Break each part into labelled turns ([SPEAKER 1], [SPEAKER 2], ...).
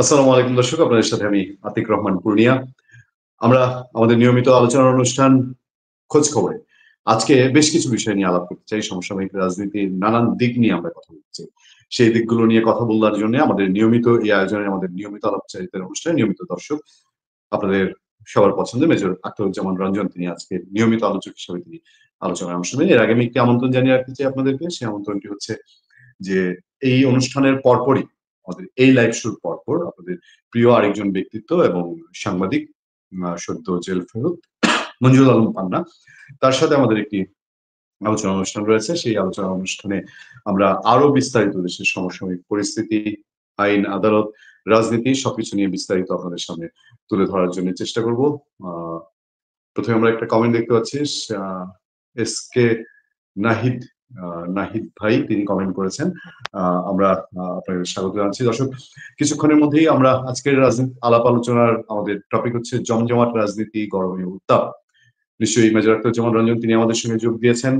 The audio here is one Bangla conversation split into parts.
[SPEAKER 1] আসসালামু আলাইকুম দর্শক, আপনাদের সাথে আমি আতিক রহমান পূর্ণিয়া। আমরা আমাদের নিয়মিত আলোচনার অনুষ্ঠান খোঁজ খবরে আজকে বেশ কিছু বিষয় নিয়ে আলাপ করতে চাই। সমসাময়িক রাজনীতির নানান দিক নিয়ে আমরা কথা বলতে চাই। সেই দিকগুলো নিয়ে কথা বলার জন্য আমাদের নিয়মিত এই আয়োজনে আমাদের নিয়মিত আলাপচারিতার অনুষ্ঠানে নিয়মিত দর্শক, আপনাদের সবার পছন্দের মেজর আখতারুজ্জামান রঞ্জন, তিনি আজকে নিয়মিত আলোচক হিসেবে তিনি আলোচনায় অংশ নেন। এর আগে আমি একটি আমন্ত্রণ জানিয়ে রাখতে চাই আপনাদেরকে। সেই আমন্ত্রণটি হচ্ছে যে এই অনুষ্ঠানের পরপরই, আমাদের এই লাইভ শোর পরপর আপনাদের প্রিয় আরেকজন ব্যক্তিত্ব এবং সাংবাদিক, সদ্য জেল ফেরত মঞ্জুরুল আলম পান্না, তার সাথে আমাদের একটি আলোচনা অনুষ্ঠান রয়েছে। সেই আলোচনা অনুষ্ঠানে আমরা আরো বিস্তারিত দেশের সমসাময়িক পরিস্থিতি, আইন, আদালত, রাজনীতি সবকিছু নিয়ে বিস্তারিত আপনাদের সামনে তুলে ধরার জন্য চেষ্টা করব। প্রথমে আমরা একটা কমেন্ট দেখতে পাচ্ছি, এস কে নাহিদ নাহিদ ভাই তিনি কমেন্ট করেছেন। আমরা আপনাকে স্বাগত জানাচ্ছি। দর্শক, কিছুক্ষণের মধ্যেই আমরা আজকের রাজনীতি আলাপ আলোচনার আমাদের টপিক হচ্ছে জমজমাট রাজনীতি, গরমে উত্তাপ। নিশ্চয়ই মেজর আখতারুজ্জামান রঞ্জন তিনি আমাদের সঙ্গে যোগ দিয়েছেন।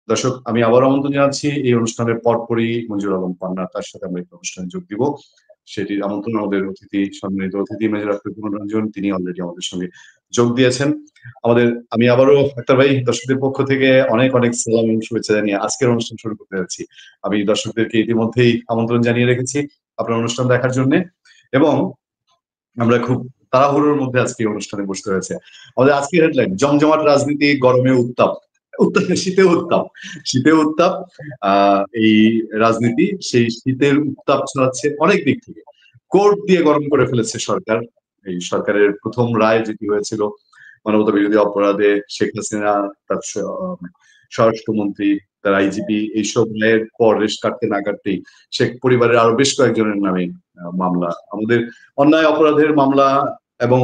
[SPEAKER 1] দর্শক, আমি আবার আমন্ত্রণ জানাচ্ছি এই অনুষ্ঠানের পরপরই মঞ্জুর আলম পান্না, তার সাথে আমরা একটা অনুষ্ঠানে যোগ দিব। সেটির আমন্ত্রণ আমাদের অতিথি, সম্মানিত অতিথি মেজর আখতারুজ্জামান রঞ্জন, তিনি অলরেডি আমাদের সঙ্গে যোগ দিয়েছেন। আমি আবারও আক্তার ভাই, দর্শকদের পক্ষ থেকে অনেক অনেক সালাম এবং শুভেচ্ছা জানিয়ে আজকের অনুষ্ঠান শুরু করতে যাচ্ছি। আমি দর্শকদেরকে ইতিমধ্যেই আমন্ত্রণ জানিয়ে রেখেছি আপনার অনুষ্ঠান দেখার জন্য, এবং আমরা খুব তাড়াহুড়োর মধ্যে আজকে অনুষ্ঠানে বসতে হয়েছে। আমাদের আজকের হেডলাইন জমজমাট রাজনীতি, গরমে উত্তাপ, শীতে উত্তাপ, শীতে উত্তাপ। এই রাজনীতি সেই শীতের উত্তাপ ছড়াচ্ছে অনেক দিক থেকে। কোর্ট দিয়ে গরম করে ফেলেছে সরকার। এই সরকারের প্রথম রায় যেটি হয়েছিল মানবতা বিরোধী অপরাধে শেখ হাসিনা, তার স্বরাষ্ট্রমন্ত্রী, তার আইজিপি, এইসব রায়ের পর রেশ কাটতে না কাটতেই শেখ পরিবারের আরো বেশ কয়েকজনের নামে মামলা। আমাদের অন্যায় অপরাধের মামলা এবং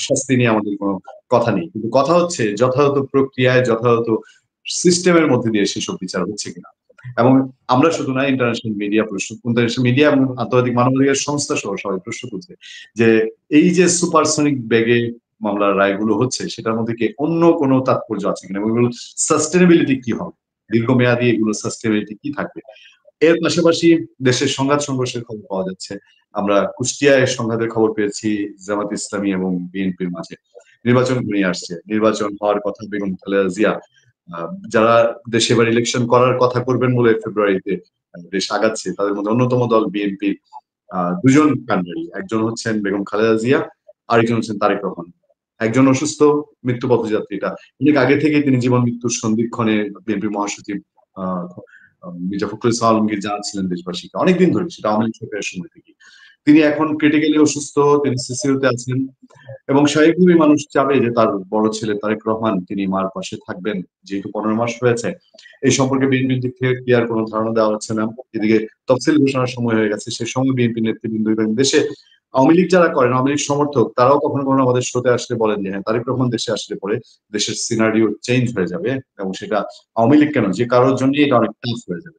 [SPEAKER 1] শাস্তি নিয়ে আমাদের কোনো কথা নেই, কিন্তু কথা হচ্ছে যথাযথ প্রক্রিয়ায়, যথাযথ সিস্টেমের মধ্যে দিয়ে সেসব বিচার হচ্ছে কিনা। এবং আমরা শুধু না, ইন্টারন্যাশনাল মিডিয়া এবং আন্তর্জাতিক মানবাধিকার সংস্থা সহ সবাই প্রশ্ন করছে যে এই যে সুপারসনিক বেগে মামলার রায়গুলো হচ্ছে, সেটার মধ্যে কি অন্য কোনো তাৎপর্য আছে কিনা, এবং এগুলো সাস্টেনেবিলিটি কি হবে, দীর্ঘমেয়াদী এগুলো সাস্টেনেবিলিটি কি থাকবে। এর পাশাপাশি দেশের সংঘাত সংঘর্ষের খবর পাওয়া যাচ্ছে। আমরা কুষ্টিয়ায় সংঘাতের খবর পেয়েছি জামাত ইসলামী এবং বিএনপির মাঝে। নির্বাচন ঘনিয়ে আসছে, নির্বাচন হওয়ার কথা বেগম খালেদা জিয়া, যারা দেশে এবার ইলেকশন করার কথা করবেন বলে ফেব্রুয়ারিতে দেশ আগাচ্ছে, তাদের মধ্যে অন্যতম দল বিএনপি দুজন কান্ডারি, একজন হচ্ছেন বেগম খালেদা জিয়া, আরেকজন হচ্ছেন তারেক রহমান। একজন অসুস্থ, মৃত্যু পথযাত্রীটা অনেক আগে থেকে তিনি জীবন মৃত্যুর সন্ধিক্ষণে বিএনপি মহাসচিব মির্জা ফখরুল ইসলাম আলমগীর জানাচ্ছিলেন দেশবাসীকে অনেকদিন ধরে, সেটা আওয়ামী লীগ সরকারের সময় থেকে। তিনি এখন ক্রিটিক্যালি অসুস্থ, তিনি সিসিউতে আছেন, এবং স্বাভাবিকভাবেই মানুষ চাবে যে তার বড় ছেলে তারেক রহমান তিনি মার পাশে থাকবেন। যেহেতু 15 মাস হয়েছে, এই সম্পর্কে বিএনপির দিক থেকে ক্লিয়ার কোনো ধারণা দেওয়া হচ্ছে না। এদিকে তফসিল ঘোষণার সময় হয়ে গেছে, সে সময় বিএনপি নেতৃবৃন্দ এবং দেশে আওয়ামী লীগ যারা করেন, আওয়ামী লীগ সমর্থক, তারাও কখনো কখনো আমাদের শোতে আসলে বলেন যে হ্যাঁ, তারেক রহমান দেশে আসলে পরে দেশের সিনারিও চেঞ্জ হয়ে যাবে, এবং সেটা আওয়ামী লীগ কেন, যে কারোর জন্য এটা অনেক টাফ হয়ে যাবে।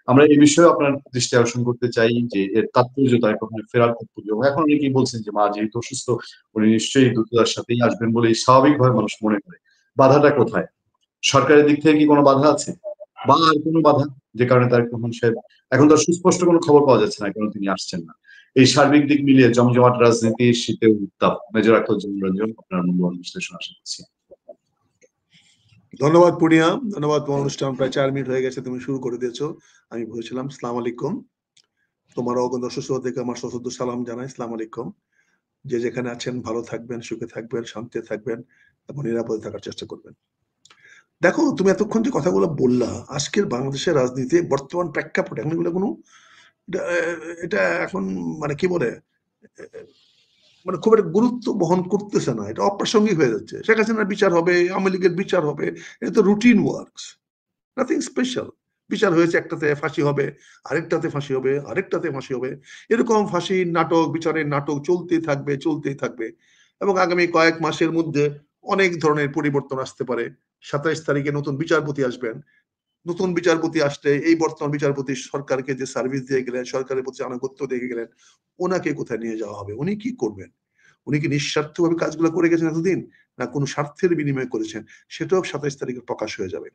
[SPEAKER 1] আমরা এই বিষয়ে আপনার দৃষ্টি আকর্ষণ করতে চাই যে এর তাৎপর্য, তারেক রহমানের ফেরার তাৎপর্য। এবং এখন অনেকেই বলছেন যে মা যেহেতু অসুস্থ, উনি নিশ্চয়ই দ্রুততার সাথেই আসবেন বলেই স্বাভাবিকভাবে মানুষ মনে করে। বাধাটা কোথায়? সরকারের দিক থেকে কি কোনো বাধা আছে, বা আর কোনো বাধা, যে কারণে তারেক রহমান সাহেব এখন তো সুস্পষ্ট কোনো খবর পাওয়া যাচ্ছে না কেন তিনি আসছেন না? এই সার্বিক দিক মিলিয়ে জমজমাট রাজনীতি, শীতে উত্তাপ, মেজর আখতারুজ্জামান রঞ্জন, আপনার মূল্যবান বিশ্লেষণ আশা করছি।
[SPEAKER 2] ধন্যবাদ পূর্ণিয়া, ধন্যবাদ। তোমার অনুষ্ঠান প্রায় 4 মিনিট হয়ে গেছে, তুমি শুরু করে দিয়েছো। আমি বলেছিলাম সালাম আলাইকুম, তোমার অগণ দর্শক থেকে আমার সশস্ত্র সালাম জানাই। সালাম আলাইকুম। যে যেখানে আছেন ভালো থাকবেন, সুখে থাকবেন, শান্তিতে থাকবেন এবং নিরাপদে থাকার চেষ্টা করবেন। দেখো, তুমি এতক্ষণ যে কথাগুলো বললা আজকের বাংলাদেশের রাজনীতি বর্তমান প্রেক্ষাপটে, এখন এগুলো কোনো এটা এখন মানে কি বলে, মানে খুব একটা গুরুত্ব বহন করতেছে না, এটা অপ্রাসঙ্গিক হয়ে যাচ্ছে। শেখ হাসিনার বিচার হবে, আওয়ামী লীগের বিচার হবে, এটা তো রুটিন ওয়ার্কস, নাথিং স্পেশাল। বিচার হয়েছে, একটাতে ফাঁসি হবে, আরেকটাতে ফাঁসি হবে, আরেকটাতে ফাঁসি হবে, এরকম ফাঁসির নাটক, বিচারের নাটক চলতেই থাকবে, চলতেই থাকবে। এবং আগামী কয়েক মাসের মধ্যে অনেক ধরনের পরিবর্তন আসতে পারে। 27 তারিখে নতুন বিচারপতি আসবেন। নতুন বিচারপতি আসলে এই বর্তমান বিচারপতি সরকারকে যে সার্ভিস দিয়ে গেলেন, সরকারের প্রতি আনুগত্য দিয়ে গেলেন, ওনাকে কোথায় নিয়ে যাওয়া হবে? উনি কি করবেন? উনি কি নিঃস্বার্থভাবে কাজগুলো করে গেছেন এতদিন, না কোনো স্বার্থের বিনিময়ে করেছেন? সেটাও 27 তারিখে প্রকাশ হয়ে যাবে।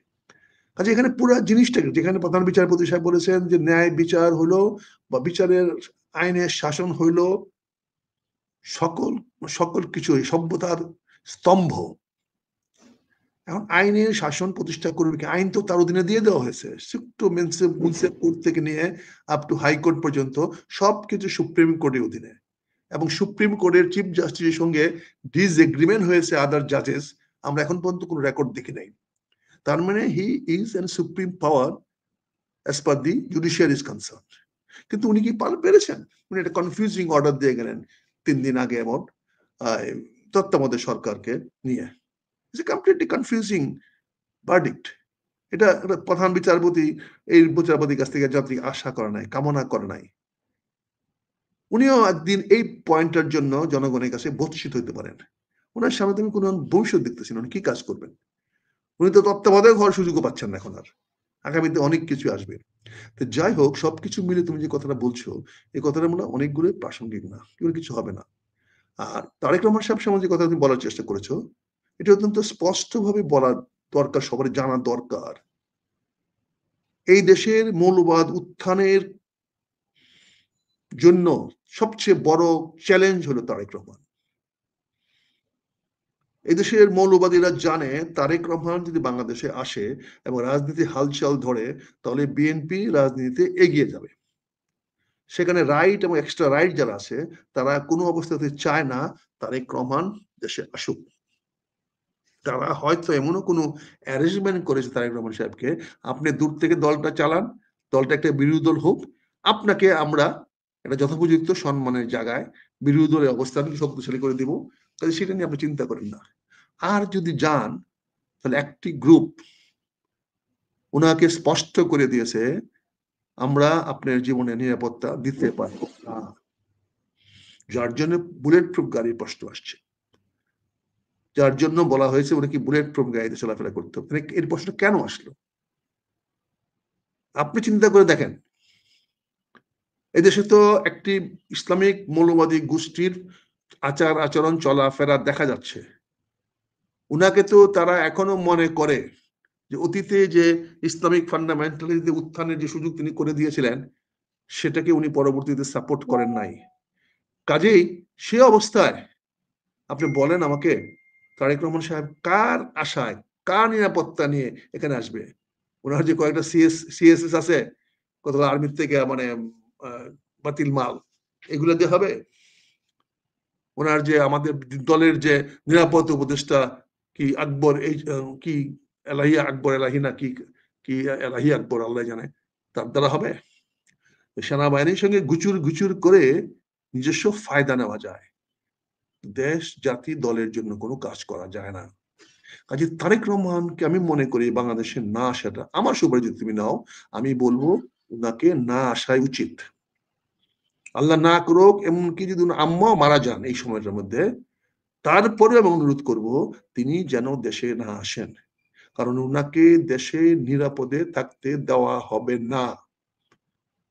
[SPEAKER 2] কাজে এখানে পুরো জিনিসটা, যেখানে প্রধান বিচারপতি সাহেব বলেছেন যে ন্যায় বিচার হলো বা বিচারের আইনের শাসন হইলো সকল সকল কিছু সভ্যতার স্তম্ভ। এখন আইনের শাসন প্রতিষ্ঠা করবে কি? আইন তো তার অধীনে দিয়ে দেওয়া হয়েছে। মুন্সিপ কোর্ট থেকে নিয়ে আপ টু হাইকোর্ট পর্যন্ত সবকিছু সুপ্রিম কোর্টের অধীনে, এবং সুপ্রিম কোর্টের চিফ জাস্টিসের সঙ্গে ডিসএগ্রিমেন্ট হয়েছে আদার জাজেস, আমরা এখন পর্যন্ত কোনো রেকর্ড দেখি নাই। তার মানে he is an supreme power as per the judiciary is concern. কিন্তু উনি কি পেরেছেন? উনি একটা কনফিউজিং অর্ডার দিয়ে গেলেন 3 দিন আগে এমন তত্ত্বাবধায়ক সরকারকে নিয়ে। It's a completely confusing verdict. এটা প্রধান বিচারপতি এই বিচারপতির কাছ থেকে যাত্রী আশা করে নাই, কামনা করে নাই। উনিও একদিন এই পয়েন্টের জন্য জনগণের কাছে বঞ্চিত হইতে পারেন। ওনার সামনে তুমি কোনো ভবিষ্যৎ দেখতেছি না, উনি কি কাজ করবেন? উনি তো তত্ত্বাবধায়ক হওয়ার সুযোগও পাচ্ছেন না এখন আর। আগামীতে অনেক কিছু আসবে। তো যাই হোক, সবকিছু মিলে তুমি যে কথাটা বলছো, এই কথাটা মনে হয় অনেকগুলো প্রাসঙ্গিক না, কিছু হবে না। আর তারেক রহমান সাহেব সম্বন্ধে যে কথা তুমি বলার চেষ্টা করেছো, এটা অত্যন্ত স্পষ্টভাবে বলা দরকার, সবার জানা দরকার। এই দেশের মৌলবাদ উত্থানের জন্য সবচেয়ে বড় চ্যালেঞ্জ হলো তারেক রহমান। এই দেশের মৌলবাদীরা জানে তারেক রহমান যদি বাংলাদেশে আসে এবং রাজনীতি হালচাল ধরে, তাহলে বিএনপি রাজনীতিতে এগিয়ে যাবে। সেখানে রাইট এবং এক্সট্রা রাইট যারা আছে, তারা কোনো অবস্থাতে চায় না তারেক রহমান দেশে আসুক। তারা হয়তো এমনও কোনো অ্যারেঞ্জমেন্ট করেছে তারেক রহমান সাহেবকে, আপনি দূর থেকে দলটা চালান, দলটা একটা বিরোধী দল হোক, আপনাকে আমরা একটা যথোপযুক্ত সম্মানের জায়গায় বিরোধী দলের অবস্থান শক্তিশালী করে দিব, তাহলে সেটা নিয়ে আপনি চিন্তা করেন না। আর যদি যান, তাহলে একটি গ্রুপ ওনাকে স্পষ্ট করে দিয়েছে, আমরা আপনার জীবনে নিরাপত্তা দিতে পারব না, যার জন্য বুলেট প্রুফ গাড়ির প্রশ্ন আসছে, যার জন্য বলা হয়েছে ওরা কি বুলেট প্রুফ গাড়িতে চলাফেরা করতে হবে। এর প্রশ্ন কেন আসলো? আপনি চিন্তা করে দেখেন, এদেশে তো একটি ইসলামিক মৌলবাদী গোষ্ঠীর আচার আচরণ চলাফেরা দেখা যাচ্ছে। উনাকে তো তারা এখনো মনে করে যে অতীতে যে ইসলামিক ফান্ডামেন্টালিটি উত্থানের যে সুযোগ তিনি করে দিয়েছিলেন, সেটাকে উনি পরবর্তীতে সাপোর্ট করেন নাই। কাজেই সে অবস্থায় আপনি বলেন আমাকে, তারেক রহমান সাহেব কার আশায়, কার নিরাপত্তা নিয়ে এখানে আসবে? ওনার যে কয়েকটা সিএসএস আছে, কতগুলো আর্মির থেকে মানে বাতিল মাল, এগুলো দিয়ে হবে? ওনার যে আমাদের দলের যে নিরাপত্তা উপদেষ্টা কি আকবর, এই কি এলাহিয়া আকবর, এলাহি না কি কি এলাহি আকবর, আল্লাহ জানে, তার দ্বারা হবে? সেনাবাহিনীর সঙ্গে গুচুর করে নিজস্ব ফায়দা নেওয়া যায়, দেশ জাতি দলের জন্য কোনো কাজ করা যায় না। কাজে তারেক রহমানকে আমি মনে করি বাংলাদেশে না আসাটা, আমার সুপারিশ যদি তুমি নাও, আমি বলবো ওনাকে না আসাই উচিত। আল্লাহ না করুক এমনকি যদি আম্মাও মারা যান এই সময়টার মধ্যে, তারপরে আমি অনুরোধ করব তিনি যেন দেশে না আসেন, কারণ ওনাকে দেশে নিরাপদে থাকতে দেওয়া হবে না।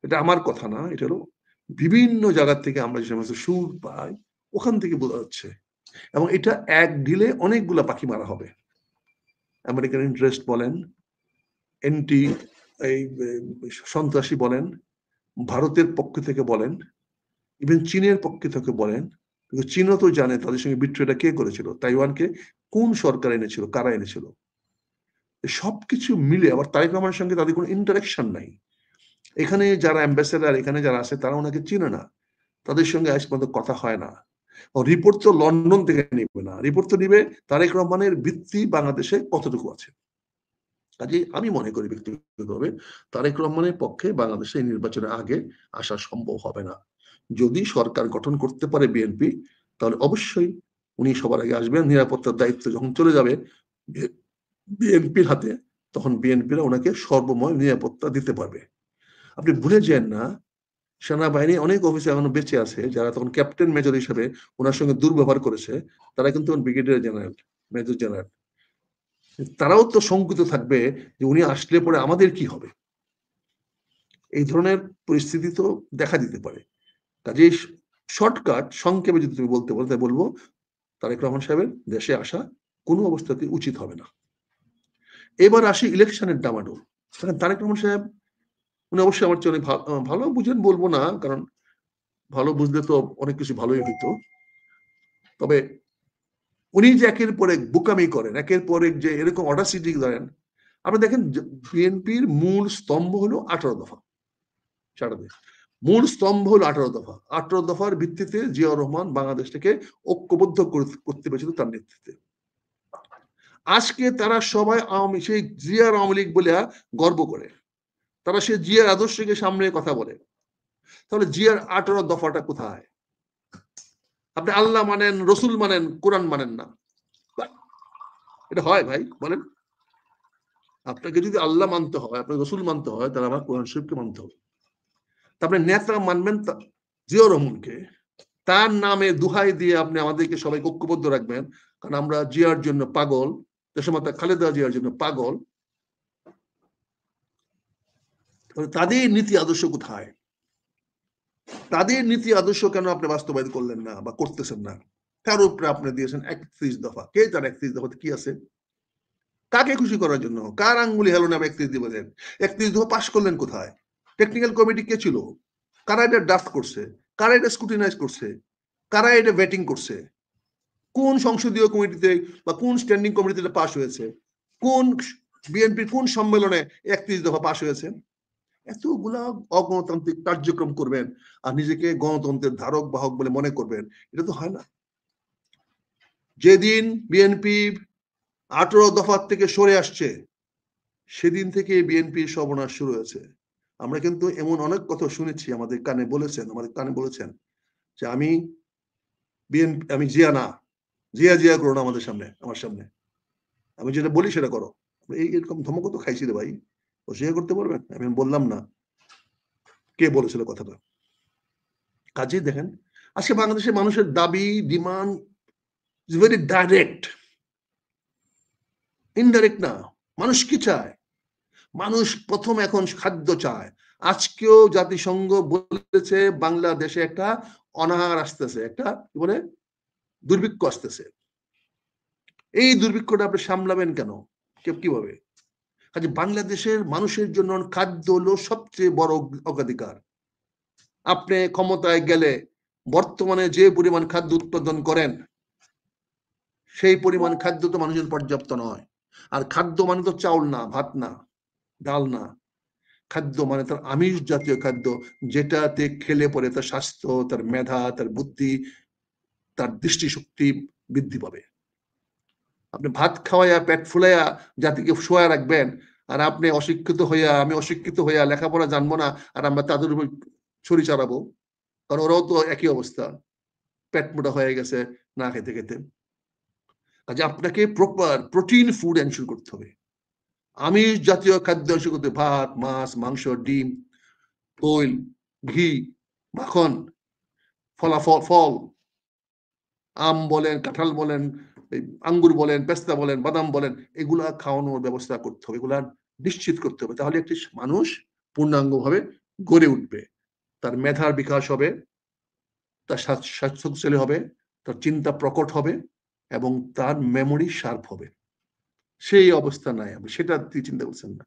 [SPEAKER 2] এটা আমার কথা না, এটা হলো বিভিন্ন জায়গা থেকে আমরা যে সমস্ত সুর পাই ওখান থেকে বোঝা যাচ্ছে, এবং এটা এক ঢিলে অনেকগুলা পাখি মারা হবে। আমেরিকান ইন্টারেস্ট বলেন, এন্টি এই সন্ত্রাসী বলেন, ভারতের পক্ষ থেকে বলেন, ইভেন চীনের পক্ষ থেকে বলেন, কিন্তু চীনও তো জানে তাদের সঙ্গে বিট্রেটা কে করেছিল, তাইওয়ানকে কোন সরকার এনেছিল, কারা এনেছিল। সবকিছু মিলে আবার তারেক রহমানের সঙ্গে তাদের কোনো ইন্টারাকশন নাই। এখানে যারা অ্যাম্বাসেডার, এখানে যারা আছে, তারা ওনাকে চিনে না, তাদের সঙ্গে আজ পর্যন্ত কথা হয় না। রিপোর্ট তো লন্ডন থেকে নিবে না, রিপোর্ট তো নিবে তারেক রহমানের ভিত্তি বাংলাদেশে কতটুকু আছে। কাজে আমি মনে করি ব্যক্তিগতভাবে তারেক রহমানের পক্ষে বাংলাদেশে নির্বাচনের আগে আসা সম্ভব হবে না। যদি সরকার গঠন করতে পারে বিএনপি, তাহলে অবশ্যই উনি সবার আগে আসবেন। নিরাপত্তার দায়িত্ব যখন চলে যাবে বিএনপির হাতে, তখন বিএনপিরা ওনাকে সর্বময় নিরাপত্তা দিতে পারবে। আপনি ভুলে যান না, সেনাবাহিনী অনেক অফিসার এখনো বেঁচে আছে যারা তখন ক্যাপ্টেন মেজর হিসেবে ওনার সঙ্গে দুর্ব্যবহার করেছে, তারা কিন্তু ব্রিগেডিয়ার জেনারেল, মেজর জেনারেল। তারাও তো শঙ্কিত থাকবে যে উনি আসলে পরে আমাদের কি হবে। এই ধরনের পরিস্থিতি তো দেখা দিতে পারে। কাজেই শর্টকাট সংক্ষেপে যদি তুমি বলতে বলো, তাই বলবো তারেক রহমান সাহেবের দেশে আসা কোনো অবস্থাতে উচিত হবে না। এবার আসি ইলেকশনের ডামাডোল। তারেক রহমান সাহেব উনি অবশ্যই আমার চেয়ে অনেক ভালো বুঝেন, বলবো না, কারণ ভালো বুঝলে তো অনেক কিছু ভালোই হইতো। তবে উনি যে একের পর এক বুকামি করেন, একের পর এক যে এরকম অডাসিটি ধরেন, আপনি দেখেন বিএনপির মূল স্তম্ভ হলো 18 দফা। মূল স্তম্ভ হলো 18 দফা। 18 দফার ভিত্তিতে জিয়াউর রহমান বাংলাদেশটাকে ঐক্যবদ্ধ করতে পেরেছিল তার নেতৃত্বে। আজকে তারা সবাই সেই জিয়ার আওয়ামী লীগ বলে গর্ব করে, তারা সে জিয়ার আদর্শকে সামনে কথা বলে। তাহলে জিয়ার 18 দফাটা কোথায়? আপনি আল্লাহ মানেন, রসুল মানেন, কোরআন মানেন না, এটা হয় ভাই? বলেন, আপনাকে যদি আল্লাহ মানতে হয়, আপনাকে রসুল মানতে হয়, তাহলে আমার কোরআন শরীফকে মানতে হবে। তারপরে নেতা মানবেন জিয়াউর রহমানকে, তার নামে দুহাই দিয়ে আপনি আমাদেরকে সবাই ঐক্যবদ্ধ রাখবেন, কারণ আমরা জিয়ার জন্য পাগল, দেশমাতা খালেদা জিয়ার জন্য পাগল। তাদের নীতি আদর্শ কোথায়? তাদের নীতি আদর্শ কেন আপনি বাস্তবায়ন করলেন না বা করতেছেন না? তার উপরে আপনি দিয়েছেন 31 দফা। কে তার 31 দফাতে কি আছে? কাকে খুশি করার জন্য? কার আঙ্গুলি হেলো না 31 দিবেন? 31 দফা পাশ করলেন কোথায়? টেকনিক্যাল কমিটি কে ছিল? কারা এটা ড্রাফট করছে? কারা এটা স্ক্রুটিনাইজ করছে? কারা এটা ভেটিং করছে? কোন সংসদীয় কমিটিতে বা কোন স্ট্যান্ডিং কমিটিতে পাশ হয়েছে? কোন বিএনপির কোন সম্মেলনে 31 দফা পাশ হয়েছে? এতগুলা অগণতান্ত্রিক কার্যক্রম করবেন আর নিজেকে গণতন্ত্রের ধারক বাহক বলে মনে করবেন, এটা তো হয় না। যেদিন বিএনপি 18 দফার থেকে সরে আসছে, সেদিন থেকে বিএনপির সর্বনাশ শুরু হয়েছে। আমরা কিন্তু এমন অনেক কথা শুনেছি, আমাদের কানে বলেছেন যে আমি জিয়া না, জিয়া করো না আমাদের সামনে, আমার সামনে আমি যেটা বলি সেটা করো। এইরকম ধমক তো খাইছি রে ভাই, অস্বীকার করতে পারবেন? আমি বললাম না কে বলেছিল কথাটা। কাজেই দেখেন, আজকে বাংলাদেশের মানুষের দাবি, demand is very direct, indirect না। মানুষ কি চায়? মানুষ প্রথম এখন খাদ্য চায়। আজকেও জাতিসংঘ বলেছে বাংলাদেশে একটা অনাহার আসতেছে, একটা কি বলে দুর্ভিক্ষ আসতেছে। এই দুর্ভিক্ষটা আপনি সামলাবেন কেন? কিভাবে? কাজে বাংলাদেশের মানুষের জন্য খাদ্য হলো সবচেয়ে বড় অগ্রাধিকার। আপনি ক্ষমতায় গেলে বর্তমানে যে পরিমাণ খাদ্য উৎপাদন করেন, সেই পরিমাণ খাদ্য তো মানুষের পর্যাপ্ত নয়। আর খাদ্য মানে তো চাউল না, ভাত না, ডাল না। খাদ্য মানে তার আমিষ জাতীয় খাদ্য, যেটাতে খেলে পরে তার স্বাস্থ্য, তার মেধা, তার বুদ্ধি, তার দৃষ্টিশক্তি বৃদ্ধি পাবে। আপনি ভাত খাওয়াইয়া পেট ফুলাইয়া জাতিকে শোয়া রাখবেন, আর আপনি অশিক্ষিত হইয়া, আমি অশিক্ষিত হইয়া লেখাপড়া জানবো না, আর আমরা তাদের উপর ছড়ি চালাবো, কারণ ওরাও তো একই অবস্থা, পেট মোটা হয়ে গেছে না খেতে খেতে। কাজে আপনাকে প্রপার প্রোটিন ফুড এনশিওর করতে হবে, আমিষ জাতীয় খাদ্য এনশিওর করতে, ভাত, মাছ, মাংস, ডিম, তৈল, ঘি, মাখন, ফল, আম বলেন, কাঁঠাল বলেন, আঙ্গুর বলেন, পেস্তা বলেন, বাদাম বলেন, এগুলা খাওয়ানোর ব্যবস্থা করতে হবে, এগুলা নিশ্চিত করতে হবে। তাহলে একটি মানুষ পূর্ণাঙ্গভাবে গড়ে উঠবে, তার মেধার বিকাশ হবে, তার স্বাস্থ্যশালী হবে, তার চিন্তা প্রকট হবে এবং তার মেমোরি শার্প হবে। সেই অবস্থা নাই, আপনি সেটা চিন্তা করছেন না।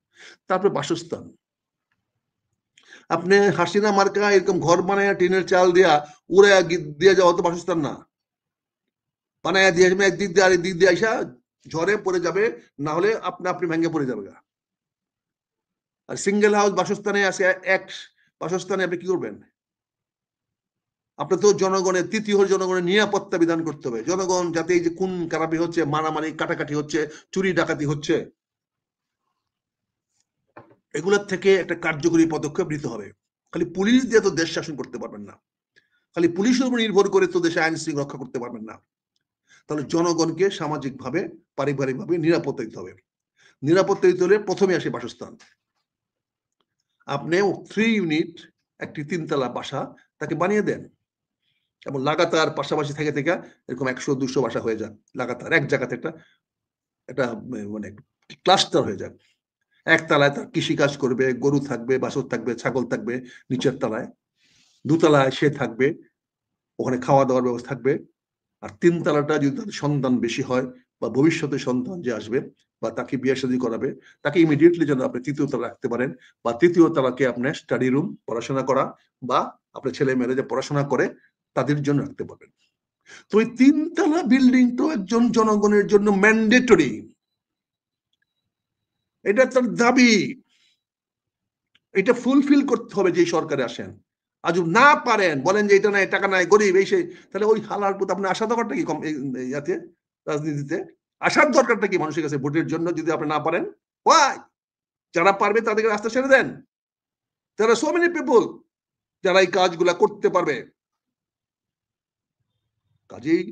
[SPEAKER 2] তারপরে বাসস্থান, আপনি হাসিনা মার্কা এরকম ঘর বানায় টিনের চাল দিয়া উড়ে দিয়ে যাওয়া তো বাসস্থান না। বানায় দিয়ে একদিক দিয়ে আরেক দিক দিয়ে আইসা ঝড়ে পড়ে যাবে, না হলে আপনি ভেঙে পড়ে যাবে। আর সিঙ্গেল হাউস বাসস্থানে আছে, এক বাসস্থানে আপনি কি করবেন? আপনার তো তৃতীয় জনগণের নিরাপত্তা বিধান করতে হবে। জনগণ যাতে এই যে খুন খারাপি হচ্ছে, মারামারি কাটাকাটি হচ্ছে, চুরি ডাকাতি হচ্ছে, এগুলোর থেকে একটা কার্যকরী পদক্ষেপ নিতে হবে। খালি পুলিশ দিয়ে তো দেশ শাসন করতে পারবেন না, খালি পুলিশের উপর নির্ভর করে তো দেশে আইন শৃঙ্খলা রক্ষা করতে পারবেন না। তাহলে জনগণকে সামাজিকভাবে, পারিবারিকভাবে নিরাপত্তা দিতে হবে। নিরাপত্তা দিতে হলে প্রথমে আসে বাসস্থান। আপনি 3 ইউনিট একটি 3 তলা বাসা তাকে বানিয়ে দেন, এবং লাগাতার পাশাপাশি থেকে থেকে এরকম 100-200 বাসা হয়ে যান, লাগাতার এক জায়গাতে একটা মানে ক্লাস্টার হয়ে যাক। একতলায় তার কৃষিকাজ করবে, গরু থাকবে, বাছুর থাকবে, ছাগল থাকবে, নিচের তলায় 2 তলায় সে থাকবে, ওখানে খাওয়া দাওয়ার ব্যবস্থা থাকবে। আর 3 তলাটা যদি তাদের সন্তান বেশি হয় বা ভবিষ্যতে সন্তান যে আসবে বা তাকে বিয়ে শাদী করাবে, তাকে ইমিডিয়েটলি যেন আপনি 3য় তলা রাখতে পারেন, বা 3য় তলাকে আপনার স্টাডি রুম, পড়াশোনা করা, বা আপনার ছেলে মেয়েরা যে পড়াশোনা করে তাদের জন্য রাখতে পারবেন। তো ওই 3 তলা বিল্ডিং তো একজন জনগণের জন্য ম্যান্ডেটরি, এটা তার দাবি, এটা ফুলফিল করতে হবে যে সরকারে আসেন। আর যদি না পারেন, বলেন যে এটা নাই, টাকা নাই, গরিব এই সেই, তাহলে ওই হালার পুত আপনি আশা দরকারটা কি কম ইয়াতে রাজনীতিতে? আসার দরকারটা কি মানুষের কাছে ভোটের জন্য যদি আপনি না পারেন? ওয়াই? যারা পারবে তাদেরকে রাস্তা ছেড়ে দেন। যারা সো মেনি পিপল যারা এই কাজগুলা করতে পারবে। কাজেই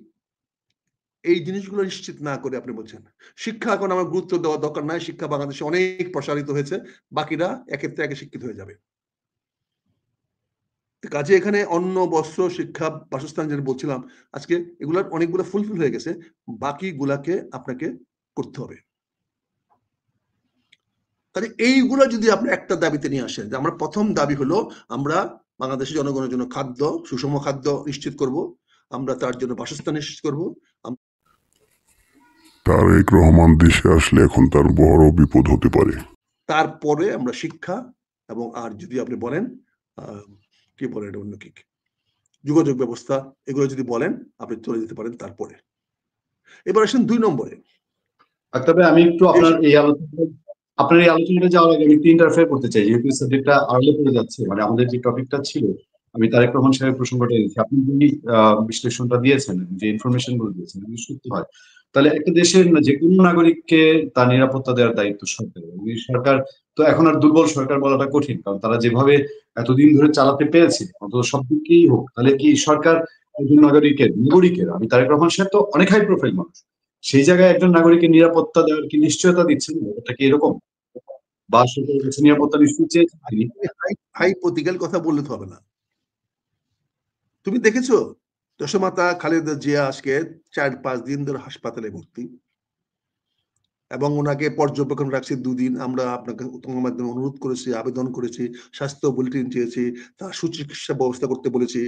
[SPEAKER 2] এই জিনিসগুলো নিশ্চিত না করে আপনি বলছেন শিক্ষা এখন আমার গুরুত্ব দেওয়ার দরকার নাই, শিক্ষা বাংলাদেশে অনেক প্রসারিত হয়েছে, বাকিরা একের থেকে একে শিক্ষিত হয়ে যাবে। কাজে এখানে অন্ন, বস্ত্র, শিক্ষা, বাসস্থান যেটা বলছিলাম, আজকে এগুলার অনেকগুলো ফুলফিল হয়ে গেছে, বাকিগুলাকে আপনাকে করতে হবে। তাহলে এইগুলো যদি আপনি একটা দাবিতে নিয়ে আসেন, যে আমরা প্রথম দাবি হলো আমরা বাংলাদেশের জনগণের জন্য খাদ্য, সুষম খাদ্য নিশ্চিত করব, আমরা তার জন্য বাসস্থান নিশ্চিত করব।
[SPEAKER 3] তারেক রহমান দেশে আসলে এখন তার বড় বিপদ হতে পারে।
[SPEAKER 2] তারপরে আমরা শিক্ষা এবং আর যদি আপনি বলেন কি বলেন এটা অন্য কি যোগাযোগ ব্যবস্থা, এগুলো যদি বলেন আপনি চলে যেতে পারেন তারপরে। এবার আসেন 2 নম্বরে।
[SPEAKER 1] তবে আমি একটু আপনার এই আলোচনাটা যাওয়ার আগে আমি একটু ইন্টারফেয়ার করতে চাই, যেহেতু সাবজেক্টটা আড়ালে পড়ে যাচ্ছে, মানে আমাদের যে টপিকটা ছিল, আমি তারেক রহমান সাহেবের প্রসঙ্গটা দিয়েছি। আপনি যদি বিশ্লেষণটা দিয়েছেন, যে ইনফরমেশন গুলো দিয়েছেন, যদি সত্যি হয়, তাহলে একটা দেশের যে কোনো নাগরিককে তার নিরাপত্তা দেওয়ার দায়িত্ব সরকারের। সরকার তো এখন আর দুর্বল সরকার বলাটা কঠিন, কারণ তারা যেভাবে এতদিন ধরে চালাতে পেরেছে, অন্তত সব দিকেই হোক, তাহলে কি সরকার একজন নাগরিকের আমি তারেক রহমান সাহেব তো অনেক হাই প্রোফাইল মানুষ, সেই জায়গায় একজন নাগরিকের নিরাপত্তা দেওয়ার কি নিশ্চয়তা দিচ্ছেন? ব্যাপারটা কি এরকম? বা সরকারের কাছে নিরাপত্তা নিশ্চয়ই চেয়েছেন তিনি?
[SPEAKER 2] হাইপোথেটিক্যাল কথা বললে তো হবে না। তুমি দেখেছো দেশমাতা খালেদা জিয়া আজকে 4-5 দিন ধরে হাসপাতালে ভর্তি, এবং ওনাকে পর্যবেক্ষণ রাখছি 2 দিন। আমরা আপনাকে তোমার মাধ্যমে অনুরোধ করেছি, আবেদন করেছি, স্বাস্থ্য বুলেটিন চেয়েছি, তার সুচিকিৎসা ব্যবস্থা করতে বলেছি।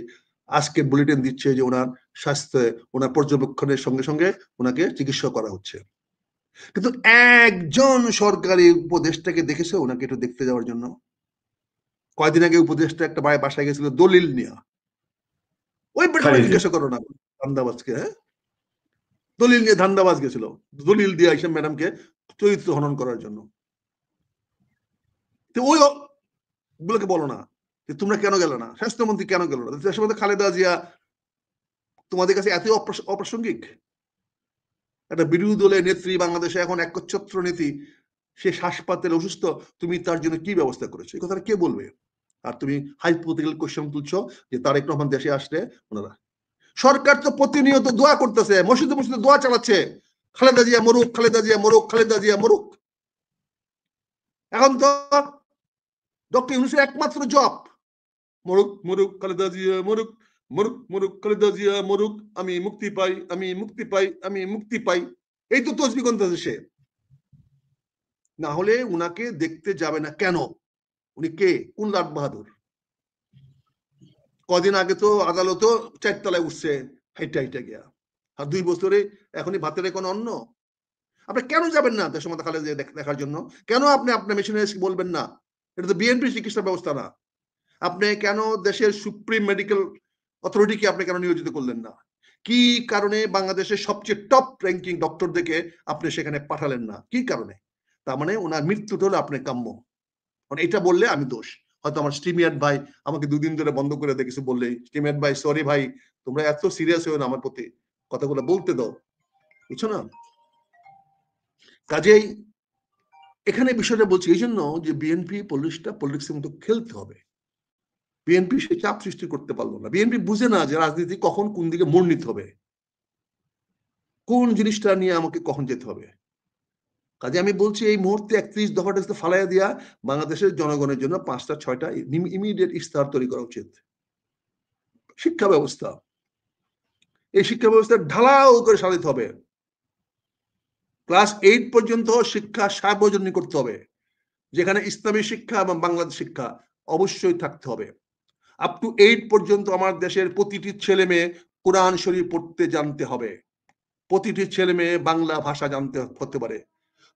[SPEAKER 2] আজকে বুলেটিন দিচ্ছে যে ওনার স্বাস্থ্য, ওনার পর্যবেক্ষণের সঙ্গে সঙ্গে ওনাকে চিকিৎসা করা হচ্ছে। কিন্তু একজন সরকারি উপদেষ্টাকে দেখেছে ওনাকে একটু দেখতে যাওয়ার জন্য? কয়দিন আগে উপদেষ্টা একটা বাসায় গেছিল দলিল নিয়ে, ওই বেটাকে জিজ্ঞাসা করো না ধান্দাবাজকে। হ্যাঁ, দলিল নিয়ে ধান্দাবাজ গেছিল, দলিল দিয়ে আইসা ম্যাডামকে চরিত্র হনন করার জন্য। তো ওই গুলোকে বলো না যে তোমরা কেন গেল না, স্বাস্থ্যমন্ত্রী কেন গেল না? দেশের মধ্যে খালেদা জিয়া তোমাদের কাছে এত অপ্রাসঙ্গিক? একটা বিরোধী দলের নেত্রী, বাংলাদেশে এখন একচ্ছত্র নীতি, সে হাসপাতালে অসুস্থ, তুমি তার জন্য কি ব্যবস্থা করেছো? এই কথাটা কে বলবে? আর তুমি হাইপোথেটিক্যাল কোশ্চেন তুলছো যে তারেক রহমান দেশে আসলে ওনারা। সরকার তো প্রতিনিয়ত দোয়া করতেছে, মসজিদে মসজিদে দোয়া চালাচ্ছে, খালেদা জিয়া মরুক, খালেদা জিয়া মরুক, খালেদা জিয়া মরুক। এখন তো ডক্টর ইউনূসের একমাত্র জব মরুক মরুক খালেদা জিয়া মরুক, মরুক মরুক খালেদা জিয়া মরুক, আমি মুক্তি পাই, আমি মুক্তি পাই, আমি মুক্তি পাই। এই তো তসবিহ গুনতেছে সে। না হলে উনাকে দেখতে যাবে না কেন? উনি কে? কোন লাট বাহাদুর? কদিন আগে তো আদালতও 4 তলায় উঠছে হাইটা হাইটা গিয়া, আর 2 বছরে এখনই ভাতের কোন অন্ন। আপনি কেন যাবেন না দেশমাতা খালেদা জিয়া দেখার জন্য? কেন আপনি আপনার মেশিনারিজ বলবেন না? এটা তো বিএনপি চিকিৎসা ব্যবস্থা না। আপনি কেন দেশের সুপ্রিম মেডিকেল অথরিটিকে আপনি কেন নিয়োজিত করলেন না? কি কারণে বাংলাদেশের সবচেয়ে টপ র্যাঙ্কিং ডক্টরদেরকে আপনি সেখানে পাঠালেন না? কি কারণে? তার মানে ওনার মৃত্যুটা হলো আপনার কাম্য। মানে এটা বললে আমি দোষ। হয়তো আমার স্টিমিয়াট ভাই আমাকে 2 দিন ধরে বন্ধ করে দিয়ে কিছু বললেই, স্টিমিয়াট ভাই সরি ভাই, তোমরা এত সিরিয়াস হয়েও না আমার প্রতি, কথাগুলো বলতে দাও, বুঝছো না? কাজেই এখানে বিষয়টা বলছি এই জন্য যে বিএনপি পলিটিক্সের মতো খেলতে হবে। বিএনপি সে চাপ সৃষ্টি করতে পারলো না। বিএনপি বুঝে না যে রাজনীতি কখন কোন দিকে মোড় নিতে হবে, কোন জিনিসটা নিয়ে আমাকে কখন যেতে হবে। কাজে আমি বলছি এই মুহূর্তে 31 দফাটা ফালাইয়া দিয়া বাংলাদেশের জনগণের জন্য 5টা-6টা ইমিডিয়েট ইস্তাহার তৈরি করা উচিত। শিক্ষা ব্যবস্থা, এই শিক্ষা ব্যবস্থা ঢালাও করে সাজাতে হবে। ক্লাস 8 পর্যন্ত শিক্ষা সার্বজনীন করতে হবে, যেখানে ইসলামী শিক্ষা এবং বাংলাদেশ শিক্ষা অবশ্যই থাকতে হবে। আপ টু 8 পর্যন্ত আমার দেশের প্রতিটি ছেলে মেয়ে কোরআন শরীফ পড়তে জানতে হবে। প্রতিটি ছেলে মেয়ে বাংলা ভাষা জানতে হতে পারে।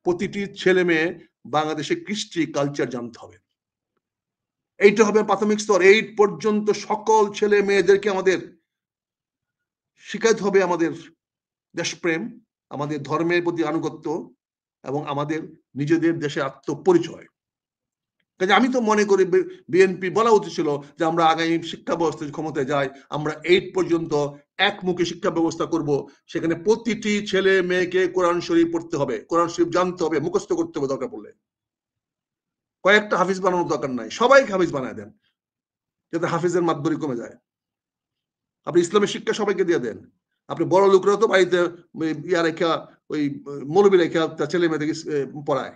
[SPEAKER 2] প্রতিটি ছেলে মেয়ে বাংলাদেশের কৃষ্টি কালচার জানতে হবে। এইটা হবে প্রাথমিক স্তর। 8 পর্যন্ত সকল ছেলে মেয়েদেরকে আমাদের শিখাইতে হবে আমাদের দেশপ্রেম, আমাদের ধর্মের প্রতি আনুগত্য এবং আমাদের নিজেদের দেশে আত্মপরিচয়। কাজে আমি তো মনে করি বিএনপি বলা উচিত ছিল যে আমরা আগামী শিক্ষা ব্যবস্থা ক্ষমতায় যাই, আমরা 8 পর্যন্ত একমুখী শিক্ষা ব্যবস্থা করব, সেখানে প্রতিটি ছেলে মেয়েকে কোরআন শরীফ পড়তে হবে, কোরআন শরীফ জানতে হবে, মুখস্থ করতে হবে, দরকার পড়লে কয়েকটা হাফিজ বানানোর দরকার নাই, সবাইকে হাফিজ বানায় দেন যাতে হাফিজের মাতবরি কমে যায়। আপনি ইসলামের শিক্ষা সবাইকে দিয়ে দেন। আপনি বড় লোকরা তো বাড়িতে ইয়া রেখা, ওই মৌলবী রেখা তার ছেলে মেয়েদেরকে পড়ায়,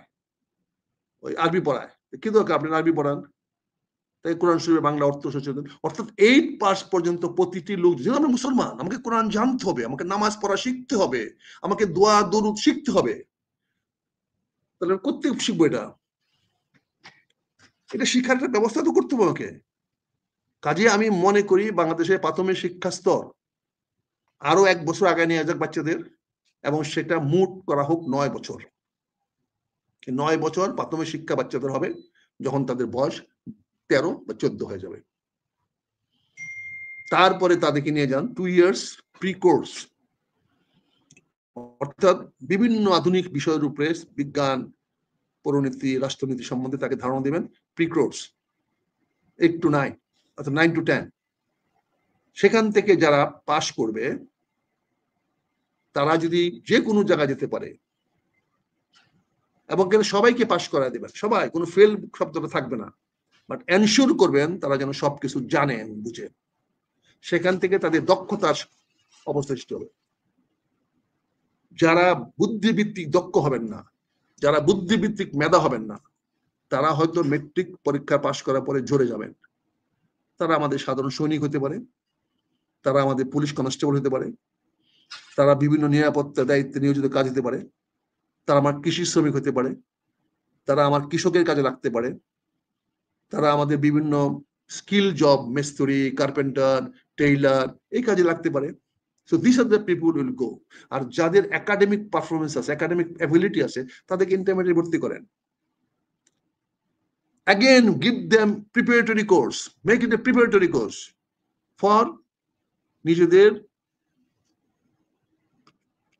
[SPEAKER 2] ওই আরবি পড়ায়, কি দরকার আপনি আরবি পড়ান? তাই কোরআন শরীফের বাংলা অর্থ সচেতন, অর্থাৎ 8 পাস পর্যন্ত প্রতিটি লোক, যেহেতু আমি মুসলমান, আমাকে কোরআন জানতে হবে, আমাকে নামাজ পড়া শিখতে হবে, আমাকে দোয়া দরুদ শিখতে হবে। তাহলে কোথেকে শিখবো এটা? এটা শিক্ষার একটা ব্যবস্থা তো করতে হবে আমাকে। কাজে আমি মনে করি বাংলাদেশের প্রাথমিক শিক্ষা স্তর আরো 1 বছর আগে নিয়ে যাক বাচ্চাদের, এবং সেটা মুট করা হোক 9 বছর। 9 বছর প্রাথমিক শিক্ষা বাচ্চাদের হবে, যখন তাদের বয়স 13 বা 14 হয়ে যাবে। তারপরে তাদেরকে নিয়ে যান 2 ইয়ার্স প্রি কোর্স, অর্থাৎ বিভিন্ন আধুনিক বিষয়ের উপরে বিজ্ঞান, পরিণীতি, রাষ্ট্রনীতি সম্বন্ধে তাকে ধারণা দিবেন। প্রি কোর্স 8 to 9, অর্থাৎ 9 to 10। সেখান থেকে যারা পাশ করবে তারা যদি যে কোনো জায়গায় যেতে পারে, এবং সবাইকে পাশ করা দেবেন, সবাই, কোনো ফেল শব্দটা থাকবে না, বাট এনশিওর করবেন তারা যেন সবকিছু জানেন, বুঝেন। সেখান থেকে তাদের দক্ষতার অবস্থা সৃষ্টি হবে। যারা বুদ্ধিভিত্তিক দক্ষ হবেন না, যারা বুদ্ধিভিত্তিক মেধা হবেন না, তারা হয়তো মেট্রিক পরীক্ষা পাশ করার পরে ঝরে যাবেন। তারা আমাদের সাধারণ সৈনিক হতে পারে, তারা আমাদের পুলিশ কনস্টেবল হতে পারে, তারা বিভিন্ন নিরাপত্তা দায়িত্বে নিয়োজিত কাজ হতে পারে, তারা আমার কৃষি শ্রমিক হতে পারে, তারা আমার কৃষকের কাজে লাগতে পারে, তারা আমাদের বিভিন্ন স্কিল জব, মিস্ত্রি, কার্পেন্টার, টেইলার, এই কাজে লাগতে পারে। So these are the people who will go. আর যাদের একাডেমিক পারফরমেন্স আছে, একাডেমিক অ্যাবিলিটি আছে, তাদেরকে ইন্টারমিডিয়েট ভর্তি করেন। Again, give them preparatory course, make it a preparatory course for নিজেদের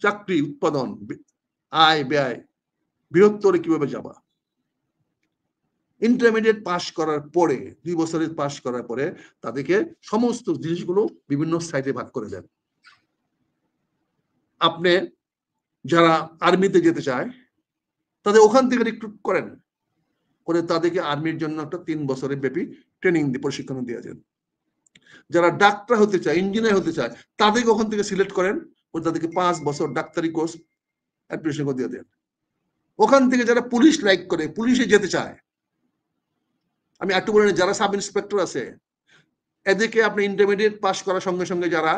[SPEAKER 2] চাকরি, উৎপাদন, আয় ব্যয় বৃহত্তরে কিভাবে যাবা। ইন্টারমিডিয়েট পাস করার পরে, 2 বছরের পাস করার পরে তাদেরকে সমস্ত জিনিসগুলো বিভিন্ন সাইডে ভাগ করে দেন। আপনি যারা আর্মিতে যেতে চায় তাদের ওখান থেকে রিক্রুট করেন, করে তাদেরকে আর্মির জন্য একটা 3 বছরের ব্যাপী ট্রেনিং দিয়ে প্রশিক্ষণ দিয়ে দেন। যারা ডাক্তার হতে চায়, ইঞ্জিনিয়ার হতে চায়, তাদেরকে ওখান থেকে সিলেক্ট করেন, করে তাদেরকে 5 বছর ডাক্তারি কোর্স অ্যাডমিশন করে দিয়ে দেন। ওখান থেকে যারা পুলিশ লাইক করে, পুলিশে যেতে চায়, আমি একটু বলে যারা সাব ইন্সপেক্টর আছে, এদেরকে আপনি ইন্টারমিডিয়েট পাস করার সঙ্গে সঙ্গে যারা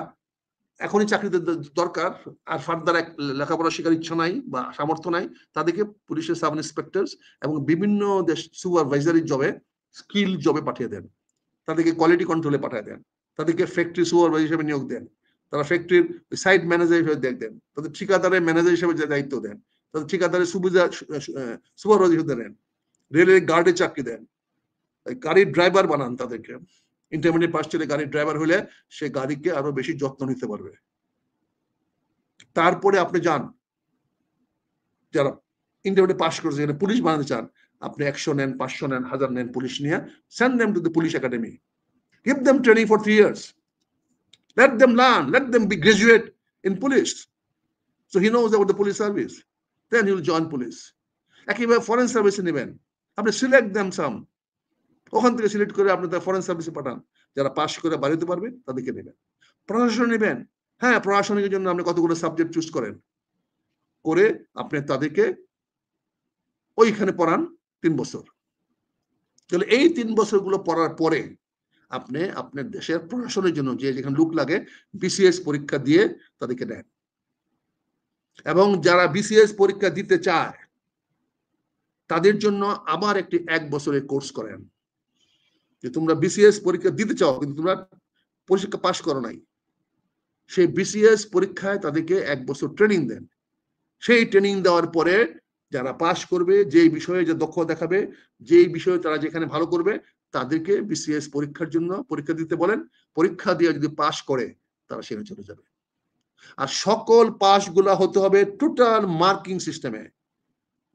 [SPEAKER 2] এখনই চাকরিতে দরকার আর ফার্দার লেখাপড়া শেখার ইচ্ছা নাই বা সামর্থ্য নাই, তাদেরকে পুলিশের সাব ইন্সপেক্টর এবং বিভিন্ন দেশ সুপারভাইজারি জবে, স্কিল জবে পাঠিয়ে দেন, তাদেরকে কোয়ালিটি কন্ট্রোলে পাঠিয়ে দেন, তাদেরকে ফ্যাক্টরি সুপারভাইজার হিসেবে নিয়োগ দেন, তারা ফ্যাক্টরির সাইট ম্যানেজার হিসেবে দেন, তাদের ঠিকাদারের ম্যানেজার হিসেবে দায়িত্ব দেন, তাদের ঠিকাদারের সুপারভাইজার হিসেবে দেন, রেলের গার্ডে চাকরি দেন, গাড়ির ড্রাইভার বানান তাদেরকে। ইন্টারমিডিয়েট পাস ছেলে গাড়ির ড্রাইভার হলে সে গাড়িকে আরো বেশি যত্ন নিতে পারবে। তারপরে আপনি যান, যারা ইন্টারমিডিয়েট পাস করেছে, পুলিশ বানাতে চান, আপনি 100 নেন, 500 নেন, 1000 নেন, পুলিশ নিয়ে send them to the police academy, give them training for 3 years, let them learn, let them be graduate in police, so he knows about the police service, then he will join police. একইভাবে ফরেন সার্ভিসে নেবেন, আপনি সিলেক্ট দেম সাম, ওখান থেকে সিলেক্ট করে আপনি তার ফরেন সার্ভিসে পাঠান, যারা পাস করে বাড়িতে পারবে তাদেরকে নেবেন। প্রশাসন নেবেন, হ্যাঁ, প্রশাসনের জন্য আপনি কতগুলো সাবজেক্ট চুজ করেন, করে আপনি তাদেরকে ওইখানে পড়ান 3 বছর। তাহলে এই 3 বছরগুলো পড়ার পরে আপনি আপনার দেশের প্রশাসনের জন্য যে যেখানে লোক লাগে বিসিএস পরীক্ষা দিয়ে তাদেরকে নেন। এবং যারা বিসিএস পরীক্ষা দিতে চায় তাদের জন্য আবার একটি 1 বছরের কোর্স করেন, যে তোমরা বিসিএস পরীক্ষা দিতে চাও কিন্তু তোমরা পরীক্ষা পাস করো নাই, সেই বিসিএস পরীক্ষায় তাদেরকে 1 বছর ট্রেনিং দেন। সেই ট্রেনিং দেওয়ার পরে যারা পাস করবে, যেই বিষয়ে যে দক্ষ দেখাবে, যেই বিষয়ে তারা যেখানে ভালো করবে, তাদেরকে বিসিএস পরীক্ষার জন্য পরীক্ষা দিতে বলেন। পরীক্ষা দিয়ে যদি পাস করে তারা সেখানে চলে যাবে। আর সকল পাসগুলা হতে হবে টোটাল মার্কিং সিস্টেমে,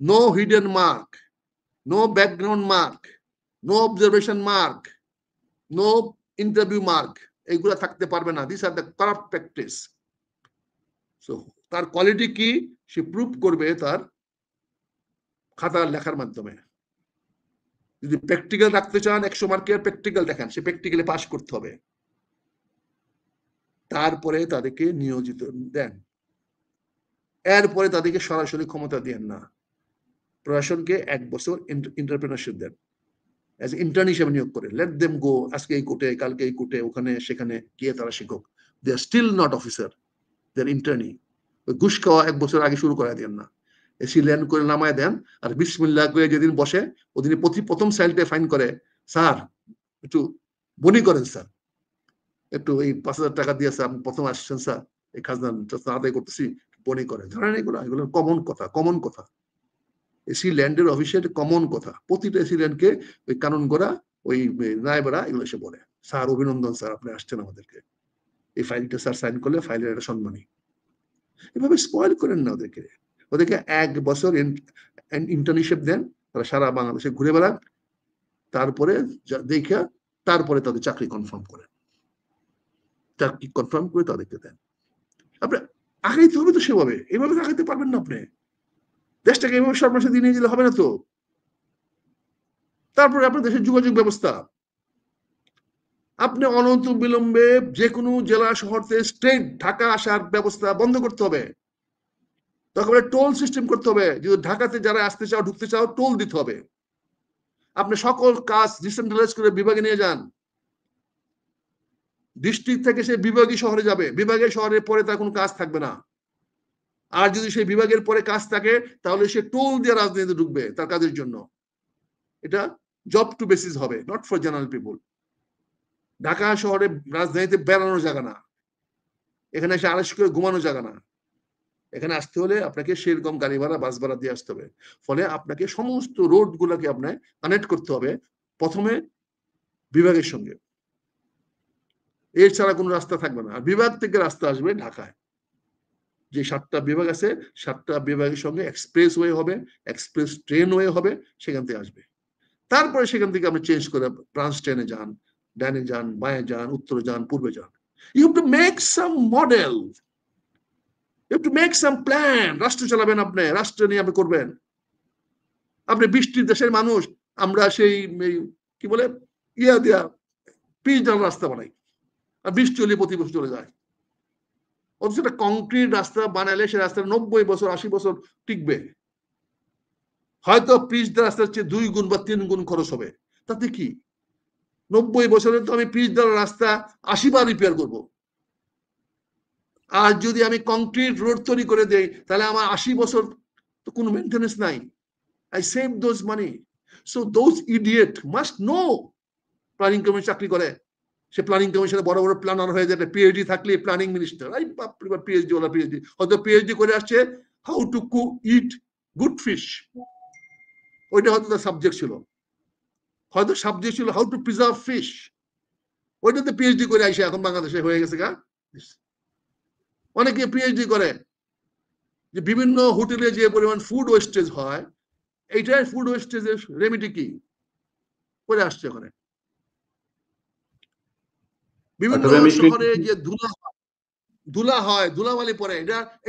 [SPEAKER 2] no hidden mark, no background mark, no observation mark, no interview mark, এগুলা থাকতে পারবে না। This are the corrupt practice. So তার কোয়ালিটি কি সে প্রুভ করবে তার খাতার লেখার মাধ্যমে। যদি প্র্যাকটিক্যাল রাখতে চান 100 মার্কের প্র্যাকটিক্যাল দেখান, সে প্র্যাকটিক্যালে পাস করতে হবে, তারপরে তাদেরকে নিয়োজিত দেন। এরপরে তাদেরকে সরাসরি ক্ষমতা দেন না, প্রশাসনকে 1 বছর এন্টারপ্রেনারশিপ দেন, অ্যাজ ইন্টার্ন হিসেবে নিয়োগ করে। লেট দেম গো, আজকে এই কোর্টে, কালকে এই কোর্টে, ওখানে সেখানে গিয়ে তারা শিখুক। They are still not officer, they are internee. ওই ঘুষ খাওয়া 1 বছর আগে শুরু করা দেন না, এসি ল্যান্ড করে নামায় দেন। আর বিসমিল্লাহ করে যেদিন বসে ওদিন প্রথম সাইলটে ফাইন করে, স্যার একটু বনি করেন স্যার, একটু এই 5,000 টাকা দিয়ে স্যার আপনি প্রথম আসছেন স্যার, এই খাজনা আদায় করতেছি, বনি করে। ধরেন এগুলো কমন কথা এসি ল্যান্ডের অফিসের কমন কথা। প্রতিটা এসি ল্যান্ডকে ওই কানুন গোড়া, ওই নায়বেরা এগুলো এসে বলে, স্যার অভিনন্দন স্যার আপনি আসছেন আমাদেরকে, এই ফাইলটা স্যার সাইন করলে ফাইলের একটা সম্মানী। এভাবে স্পয়েল করেন না ওদেরকে। 1 বছর ইন্টার্নশিপ দেন, তারা সারা বাংলাদেশে ঘুরে বেড়াক, তারপরে দেখা তারপরে তাদের চাকরি কনফার্ম করেন, চাকরি কনফার্ম করে তাদেরকে দেন। আপনি আগাইতে হবে তো সেভাবে, এইভাবে আগাইতে পারবেন না আপনি। দেশটাকে এইভাবে সর্বনাশে দিয়ে নিয়ে গেলে হবে না তো। তারপরে আপনার দেশের যোগাযোগ ব্যবস্থা, আপনি অনন্ত বিলম্বে যে কোনো জেলা শহর থেকে স্ট্রেট ঢাকা আসার ব্যবস্থা বন্ধ করতে হবে। তারপরে টোল সিস্টেম করতে হবে, যদি ঢাকাতে যারা আসতে চাও, ঢুকতে চাও, টোল দিতে হবে। আপনি সকল কাজ ডিসেন্ট্রালাইজ করে বিভাগে নিয়ে যান, ডিস্ট্রিক্ট থেকে সে বিভাগীয় শহরে যাবে, বিভাগীয় শহরের পরে তার কোনো কাজ থাকবে না। আর যদি সেই বিভাগের পরে কাজ থাকে তাহলে সে টোল দিয়ে রাজনীতিতে ঢুকবে তার কাজের জন্য। এটা জব টু বেসিস হবে, not for general people. Dhaka শহরে রাজধানীতে বেড়ানোর জায়গা না, এখানে এসে আড়াইশ করে ঘুমানো জায়গা না। এখানে আসতে হলে আপনাকে সেরকম গাড়ি ভাড়া, বাস ভাড়া দিয়ে আসতে হবে। ফলে আপনাকে সমস্ত রোড গুলাকে আপনার কানেক্ট করতে হবে প্রথমে বিভাগের সঙ্গে, এর ছাড়া কোনো রাস্তা থাকবে না। আর বিভাগ থেকে রাস্তা আসবে ঢাকায়, যে 7টা বিভাগ আছে, 7টা বিভাগের সঙ্গে এক্সপ্রেস ওয়ে হবে, এক্সপ্রেস ট্রেন ওয়ে হবে, সেখান থেকে আসবে। তারপরে সেখান থেকে আপনি চেঞ্জ করে ব্রাঞ্চ ট্রেনে যান, ডানে যান, বাঁয়ে যান, উত্তরে যান, পূর্বে যান। You have to make some model, you have to make some plan. রাষ্ট্র চালাবেন আপনি, রাষ্ট্র নিয়ে আপনি করবেন। আপনি বৃষ্টির দেশের মানুষ, আমরা সেই কি বলে ইয়া দিয়া পিচ ডাল রাস্তা বানাই, আর বৃষ্টি হলে প্রতি বছর চলে যায়। অথচ একটা কংক্রিট রাস্তা বানালে সে রাস্তা 90 বছর 80 বছর টিকবে। হয়তো পিচ দেওয়ার রাস্তার চেয়ে 2 গুণ বা 3 গুণ খরচ হবে, তাতে কি? 90 বছরে তো আমি পিচ দেওয়ার রাস্তা 80 বার রিপেয়ার করবো। আর যদি আমি কংক্রিট রোড তৈরি করে দেই তাহলে আমার 80 বছর তো কোনো মেইনটেনেন্স নাই। I save those money. So those idiot must know, planning commission চাকরি করে, সে প্ল্যানিং কমিশনে বড় বড় প্ল্যানার হয়ে যাবে, পিএইচডি থাকলে প্ল্যানিং মিনিস্টার। এই বাপরে, পিএইচডি ওলা পিএইচডি, হয়তো পিএইচডি করে আসছে how to cook it good fish, ওইটা হয়তো তার সাবজেক্ট ছিল, হয়তো সাবজেক্ট ছিল হাউ টু প্রিজার্ভ ফিশ, ওইটাতে পিএইচডি করে আসে এখন বাংলাদেশে হয়ে গেছে গা। অনেকে পিএইচডি করে যে বিভিন্ন হোটেলে যে পরিমাণ ফুড ওয়েস্টেজ হয়, এইটাই ফুড ওয়েস্টেজের রেমিডি কি করে আসছে ওখানে। বিভিন্ন শহরে যে ধুলা হয়, ধুলাবালি পরে,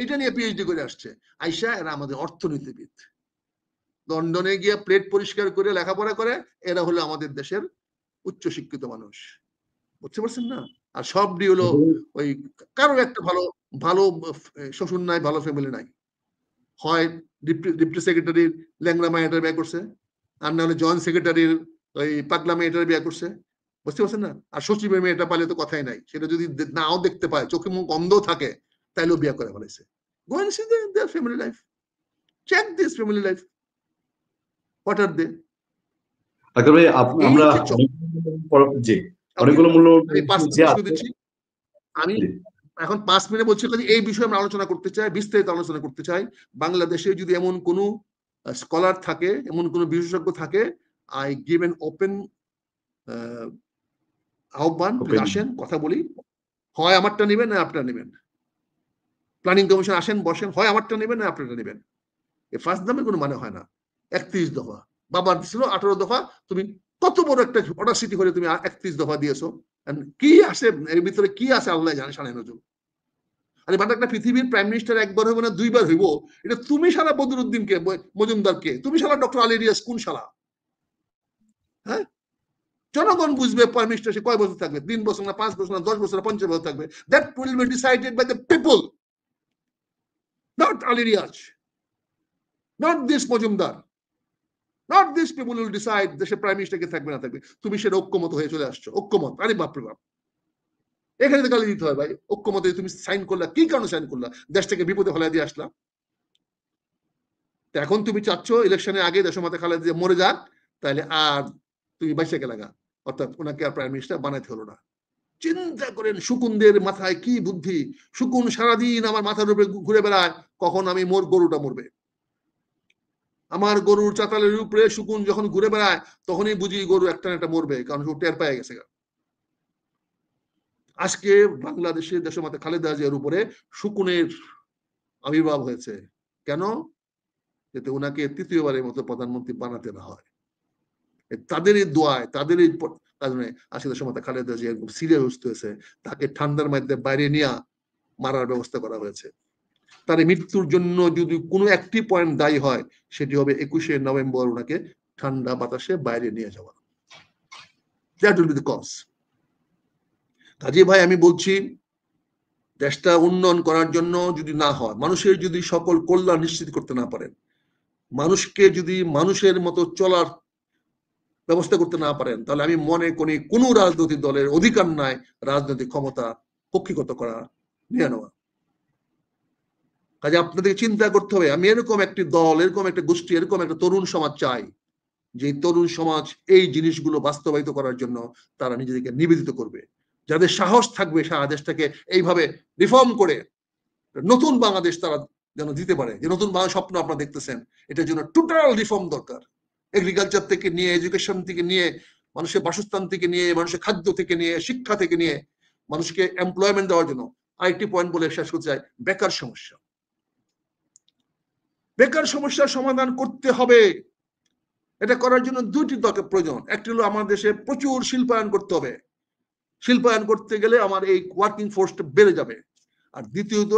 [SPEAKER 2] এটা নিয়ে পিএইচডি করে আসছে আইসা। এরা আমাদের অর্থনীতিবিদ, লন্ডনে গিয়ে প্লেট পরিষ্কার করে লেখাপড়া করে, এরা হলো আমাদের দেশের উচ্চশিক্ষিত মানুষ, বুঝতে পারছেন না? আর সবটি হলো ওই কারোর একটা ভালো ভালো শ্বশুর নাই, ভালো ফ্যামিলি নাই, হয় ডিপ্টি সেক্রেটারির ল্যাংড়া মেয়েটার বিয়ে করছে, আর না হলে জয়েন্ট সেক্রেটারির ওই পাগলা মেয়েটার বিয়ে করছে, বুঝতে পারছেন না? আর সচিবের মেয়েটা পালে তো কথাই নাই, সেটা যদি নাও দেখতে পায়, চোখে মুখ অন্ধ থাকে, তাইলেও বিয়ে করে ফেলেছে। Go and see their family life. Check this family life. What are they?
[SPEAKER 1] আমরা জি অনেকগুলো মূল্য
[SPEAKER 2] আমি এখন 5 মিনিট বলছি, এই বিষয়ে আমরা আলোচনা করতে চাই, বিস্তারিত আলোচনা করতে চাই। বাংলাদেশে যদি এমন কোনো স্কলার থাকে, এমন কোনো বিশেষজ্ঞ থাকে, আই গিভ এন ওপেন আহ্বান, আসেন কথা বলি, হয় আমারটা নেবেন না আপনারা নেবেন। প্ল্যানিং কমিশন আসেন, বসেন, হয় আমারটা নেবেন না আপনারটা নেবেন। এই ফার্স্ট দামের কোনো মানে হয় না। 31 দফা বাবার ছিল 18 দফা, তুমি কত বড় একটা অডাসিটি করে তুমি 31 দফা দিয়েছো। কি আসে এর ভিতরে, কি আছে আল্লাহ জানে, সানে নজর। আরে বাট একটা পৃথিবীর প্রাইম মিনিস্টার একবার হইব না 2 বার হইব, এটা তুমি সারা বদরুদ্দিনকে, মজুমদারকে, তুমি সারা ডক্টর আলী রিয়াজ কোন সালা? হ্যাঁ, জনগণ বুঝবে প্রাইম মিনিস্টার সে কয় বছর থাকবে, 3 বছর না 5 বছর না 10 বছর না 50 বছর থাকবে। That will be decided by the people, not Ali Riaz, not this Majumdar, not this people will decide দেশের প্রাইম মিনিস্টার কে থাকবে না থাকবে। তুমি সেটা ঐক্যমত হয়ে চলে আসছো, ঐক্যমত। আরে বাপরে বাপ, এখানে তো গালি দিতে হয় ভাই। ঐক্যমতে তুমি সাইন করলা, কি কারণে সাইন করলা? দেশটাকে বিপদে ফেলা দিয়ে আসলা। এখন তুমি চাচ্ছ ইলেকশনের আগে দেশমাতা খালেদা জিয়া মরে যাক, তাহলে আর তুমি বাইসে গেলাগা, অর্থাৎ ওনাকে আর প্রাইম মিনিস্টার বানাইতে হলো না। চিন্তা করেন শুকুনদের মাথায় কি বুদ্ধি। শুকুন সারাদিন আমার মাথার উপরে ঘুরে বেড়ায়, কখন আমি মোর গরুটা মরবে। আমার গরুর চাতালের উপরে শুকুন যখন ঘুরে বেড়ায়, তখনই বুঝি গরু একটা না একটা মরবে, কারণ সে টের পেয়ে গেছে। আজকে বাংলাদেশের দেশমাতা খালেদা জিয়ার উপরে শুকুনের আবির্ভাব হয়েছে। কেন? যাতে ওনাকে তৃতীয়বারের মতো প্রধানমন্ত্রী বানাতে না হয়। তাদের এই দোয়ায়, তাদের এই কারণে আজকে দেশমাতা খালেদা জিয়া এরকম সিরিয়াস হয়েছে, তাকে ঠান্ডার মধ্যে বাইরে নিয়ে মারার ব্যবস্থা করা হয়েছে। তার মৃত্যুর জন্য যদি কোনো একটি পয়েন্ট দায়ী হয়, সেটি হবে 21শে নভেম্বর ওনাকে ঠান্ডা বাতাসে বাইরে নিয়ে যাওয়া। That will be the cause. Kazi ভাই, আমি বলছি, দেশটা উন্নয়ন করার জন্য যদি না হয়, মানুষের যদি সকল কল্যাণ নিশ্চিত করতে না পারেন, মানুষকে যদি মানুষের মতো চলার ব্যবস্থা করতে না পারেন, তাহলে আমি মনে করি কোনো রাজনৈতিক দলের অধিকার নাই রাজনৈতিক ক্ষমতা কক্ষিগত করা, নিয়ে নেওয়া। কাজে আপনাদের চিন্তা করতে হবে, আমি এরকম একটি দল, এরকম একটা গোষ্ঠী, এরকম একটা তরুণ সমাজ চাই, যে তরুণ সমাজ এই জিনিসগুলো বাস্তবায়িত করার জন্য তারা নিজেদেরকে নিবেদিত করবে, যাদের সাহস থাকবে সারা দেশটাকে এইভাবে রিফর্ম করে নতুন বাংলাদেশ তারা যেন দিতে পারে। যে নতুন বাংলা স্বপ্ন আপনারা দেখতেছেন, এটার জন্য টোটাল রিফর্ম দরকার। এগ্রিকালচার থেকে নিয়ে, এডুকেশন থেকে নিয়ে, মানুষের বাসস্থান থেকে নিয়ে, মানুষের খাদ্য থেকে নিয়ে, শিক্ষা থেকে নিয়ে, মানুষকে এমপ্লয়মেন্ট দেওয়ার জন্য। আরেকটি পয়েন্ট বলে শেষ করতে চাই, বেকার সমস্যা। বেকার সমস্যার সমাধান করতে হবে। এটা করার জন্য দুইটি দরকার প্রয়োজন। একটি হলো আমার দেশে প্রচুর শিল্পায়ন করতে হবে। শিল্পায়ন করতে গেলে আমার এই ওয়ার্কিং ফোর্সটা বেড়ে যাবে। আর দ্বিতীয়ত,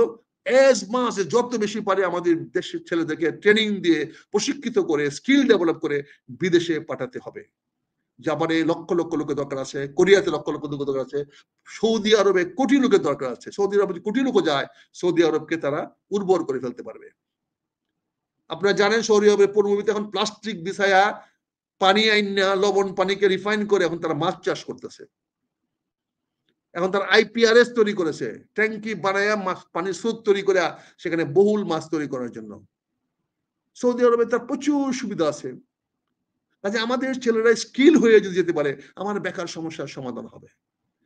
[SPEAKER 2] এজ মাস যত বেশি পারে আমাদের দেশের ছেলেদেরকে ট্রেনিং দিয়ে প্রশিক্ষিত করে স্কিল ডেভেলপ করে বিদেশে পাঠাতে হবে। জাপানে লক্ষ লক্ষ লোকের দরকার আছে, কোরিয়াতে লক্ষ লক্ষ লোকের দরকার আছে, সৌদি আরবে কোটি লোকের দরকার আছে। সৌদি আরবে কোটি লোক যায়, সৌদি আরবকে তারা উর্বর করে ফেলতে পারবে। আপনারা জানেন সৌদি আরবের পূর্বভূমিতে এখন প্লাস্টিক বিছায়া পানি আইনা, লবণ পানিকে রিফাইন করে এখন তারা মাছ চাষ করতেছে। এখন তারা আইপিআরএস তৈরি করেছে, ট্যাঙ্কি বানায়া মাছ পানির স্রোত তৈরি করে সেখানে বহুল মাছ তৈরি করার জন্য। সৌদি আরবে তার প্রচুর সুবিধা আছে। কাজে আমাদের ছেলেরা স্কিল হয়ে যদি যেতে পারে, আমার বেকার সমস্যার সমাধান হবে।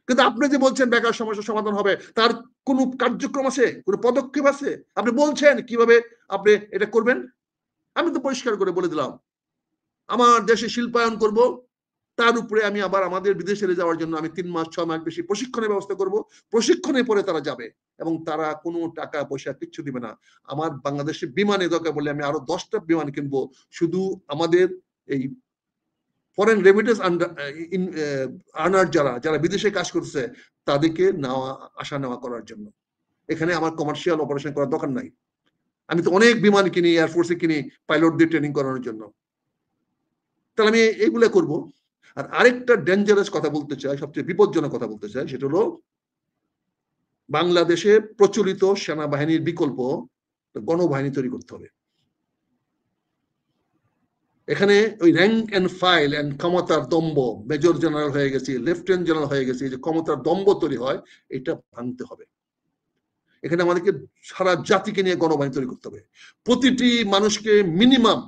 [SPEAKER 2] কিন্তু আপনি যে বলছেন বেকার সমস্যার সমাধান হবে, তার কোন কার্যক্রম আছে, কোন পদক্ষেপ আছে? আপনি বলছেন কিভাবে আপনি এটা করবেন? আমি তো পরিষ্কার করে বলে দিলাম, আমার দেশে শিল্পায়ন করব, তার উপরে আমি আবার আমাদের বিদেশে যাওয়ার জন্য আমি 3 মাস 6 মাস বেশি প্রশিক্ষণের ব্যবস্থা করব। প্রশিক্ষণের পরে তারা যাবে এবং তারা কোনো টাকা পয়সা কিচ্ছু দিবে না। আমার বাংলাদেশে বিমানে দরকার বলে আমি আরো 10টা বিমান কিনবো, শুধু আমাদের এই ফরেন রেমিটেন্স আর্নার যারা বিদেশে কাজ করছে তাদেরকে আসা নেওয়া করার জন্য। এখানে আমার কমার্শিয়াল অপারেশন করার দরকার নাই। আমি তো অনেক বিমান কিনি, এয়ারফোর্সে কিনি পাইলটদের ট্রেনিং করানোর জন্য। তাহলে আমি এইগুলো করব। আর আরেকটা ডেঞ্জারাস কথা বলতে চাই, সবচেয়ে বিপজ্জনক কথা বলতে চাই, সেটা হলো বাংলাদেশে প্রচলিত সেনাবাহিনীর বিকল্প গণবাহিনী তৈরি করতে হবে। এখানে ওই র্যাঙ্ক এন্ড ফাইল এন্ড ক্ষমতার দম্ভ, মেজর জেনারেল হয়ে গেছি, লেফটেন্যান্ট জেনারেল হয়ে গেছি, যে ক্ষমতার দম্ভ তৈরি হয়, এটা ভাঙতে হবে। এখানে আমাদেরকে সারা জাতিকে নিয়ে গণবাহিনী তৈরি করতে হবে। প্রতিটি মানুষকে মিনিমাম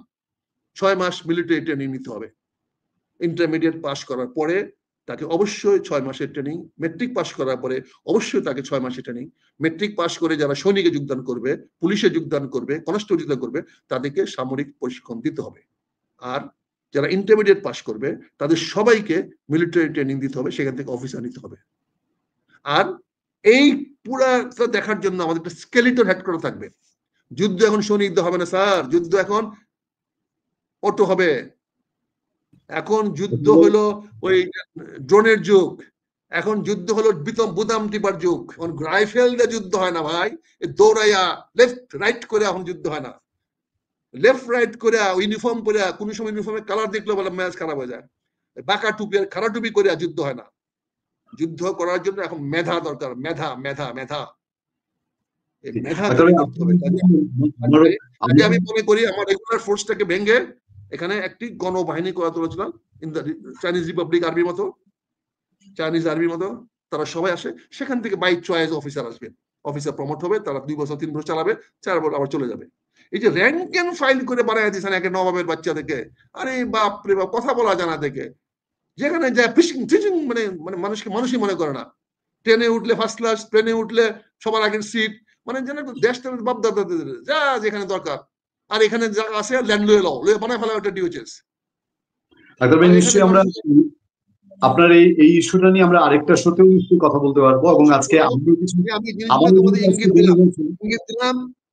[SPEAKER 2] 6 মাস মিলিটারি ট্রেনিং নিতে হবে। ইন্টারমিডিয়েট পাস করার পরে তাকে অবশ্যই 6 মাসের ট্রেনিং, মেট্রিক পাস করার পরে অবশ্যই তাকে 6 মাসের ট্রেনিং, মেট্রিক পাস করে যারা সৈনিকে যোগদান করবে, পুলিশে যোগদান করবে, কনস্টেবল যোগদান করবে, তাদেরকে সামরিক প্রশিক্ষণ দিতে হবে। আর যারা ইন্টারমিডিয়েট পাস করবে তাদের সবাইকে মিলিটারি ট্রেনিং দিতে হবে, সেখান থেকে অফিসার নিতে হবে। আর এই পুরাটা দেখার জন্য আমাদের একটা স্কেলিটন হেড করা থাকবে। যুদ্ধ এখন সৈনিক হবে না স্যার, যুদ্ধ এখন অটো হবে। এখন যুদ্ধ হলো ওই ড্রোনের যুগ, এখন যুদ্ধ হলো বুতাম টিপার যুগ। এখন রাইফেল দিয়ে যুদ্ধ হয় না ভাই, দৌড়াইয়া লেফট রাইট করে এখন যুদ্ধ হয় না। লেফট রাইট করে ইউনিফর্ম করে, কোন সময় ইউনিফর্মের কালার দেখলে বলে ম্যাচ খারাপ হয়ে যায়। বাঁকা টুপি আর খাড়া টুপি করে যুদ্ধ হয় না। যুদ্ধ করার জন্য এখন মেধা দরকার, মেধা মেধা মেধা। এই মেধা তৈরি করতে হবে। আমি মনে করি আমার রেগুলার ফোর্সটাকে ভেঙে এখানে একটি গণবাহিনী করা তুলেছিলাম, ইন দ্য চাইনিজ রিপাবলিক আর্মির মতো, চাইনিজ আর্মির মতো। তারা সবাই আসে, সেখান থেকে বাই চয়েস অফিসার আসবে, অফিসার প্রমোট হবে, তারা 2 বছর 3 বছর চালাবে, 4 বছর আবার চলে যাবে। এই যে র্যাঙ্ক এন্ড ফাইল করে বানায় দিয়েছেন একে নবাবের বাচ্চা থেকে, আরে বাপ রে বাপ, কথা বলা জানা থেকে, যেখানে যায় ফিশিং ফিশিং, মানে মানে মানুষকে মানুষই মনে করে না। ট্রেনে উঠলে ফার্স্ট ক্লাস, ট্রেনে উঠলে সবার আগের সিট, মানে যেন দেশটা বাপ দাদা যা যেখানে দরকার। আর এখানে যা আছে ল্যান্ড লয়ে লাও, লয়ে বানায় ফেলা, ওটা ডিউচেস।
[SPEAKER 1] নিশ্চয়ই আমরা আপনার এই ইস্যুটা নিয়ে আমরা আরেকটা শোতেও নিশ্চয়ই কথা বলতে পারবো, এবং আজকে
[SPEAKER 2] আমি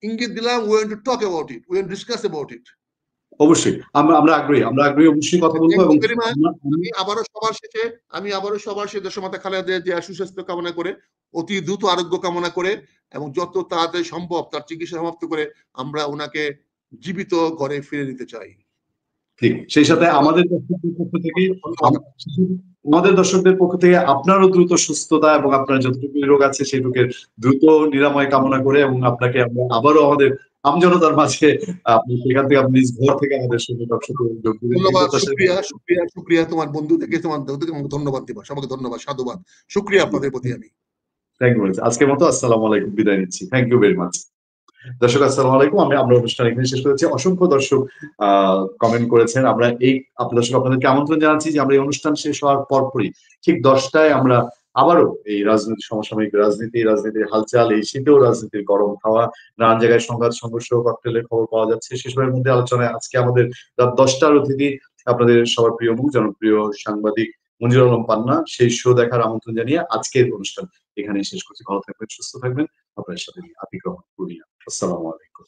[SPEAKER 2] ইঙ্গিত দিলাম, we want to talk about it, we want to discuss about it.
[SPEAKER 1] অবশ্যই আমরা আগ্রহী অবশ্যই কথা বলবো। এবং
[SPEAKER 2] আমি আবারও সবার শেষে দেশমাতা খালেদা জিয়ার সুস্বাস্থ্য কামনা করে, অতি দ্রুত আরোগ্য কামনা করে, এবং যত তাড়াতাড়ি সম্ভব তার চিকিৎসা সমাপ্ত করে আমরা ওনাকে জীবিত ঘরে ফিরে দিতে চাই।
[SPEAKER 1] ঠিক সেই সাথে আমাদের দর্শকদের পক্ষ থেকে আপনারও দ্রুত সুস্থতা এবং আপনার যতটুকু রোগ আছে সেটুকুর দ্রুত নিরাময় কামনা করে, এবং আপনাকে আমরা আবারও আমাদের আমজনতার মাঝে আপনি সেখান থেকে আপনি ঘর থেকে আমাদের সঙ্গে
[SPEAKER 2] শুকরিয়া তোমার বন্ধু থেকে, তোমার ধন্যবাদ দিবা, সবাইকে ধন্যবাদ, সাধুবাদ, শুকরিয়া আপনাদের প্রতি। আমি
[SPEAKER 1] থ্যাংক ইউ আজকের মতো আসসালামু আলাইকুম, বিদায় নিচ্ছি। Thank you very much. দর্শক আসসালামু আলাইকুম, আমরা অনুষ্ঠান এখানে শেষ করেছি। অসংখ্য দর্শক কমেন্ট করেছেন। আমরা আপনাদেরকে আমন্ত্রণ জানাচ্ছি যে আমরা এই অনুষ্ঠান শেষ হওয়ার পরপরই ঠিক 10টায় আমরা আবারও এই রাজনৈতিক সমসাময়িক রাজনীতির হালচাল, এই শীতেও রাজনীতির গরম খাওয়া, নানান জায়গায় সংঘাত সংঘর্ষ, ককটেলের খবর পাওয়া যাচ্ছে, সেসবের মধ্যে আলোচনায় আজকে আমাদের রাত 10টার অতিথি আপনাদের সবার প্রিয় মুখ, জনপ্রিয় সাংবাদিক মঞ্জুর আলম পান্না। সেই শো দেখার আমন্ত্রণ জানিয়ে আজকের অনুষ্ঠান এখানেই শেষ করছি। ভালো থাকবেন, সুস্থ থাকবেন। আপনার সাথে আতিক রহমান পূর্ণিয়া। আসসালামু আলাইকুম।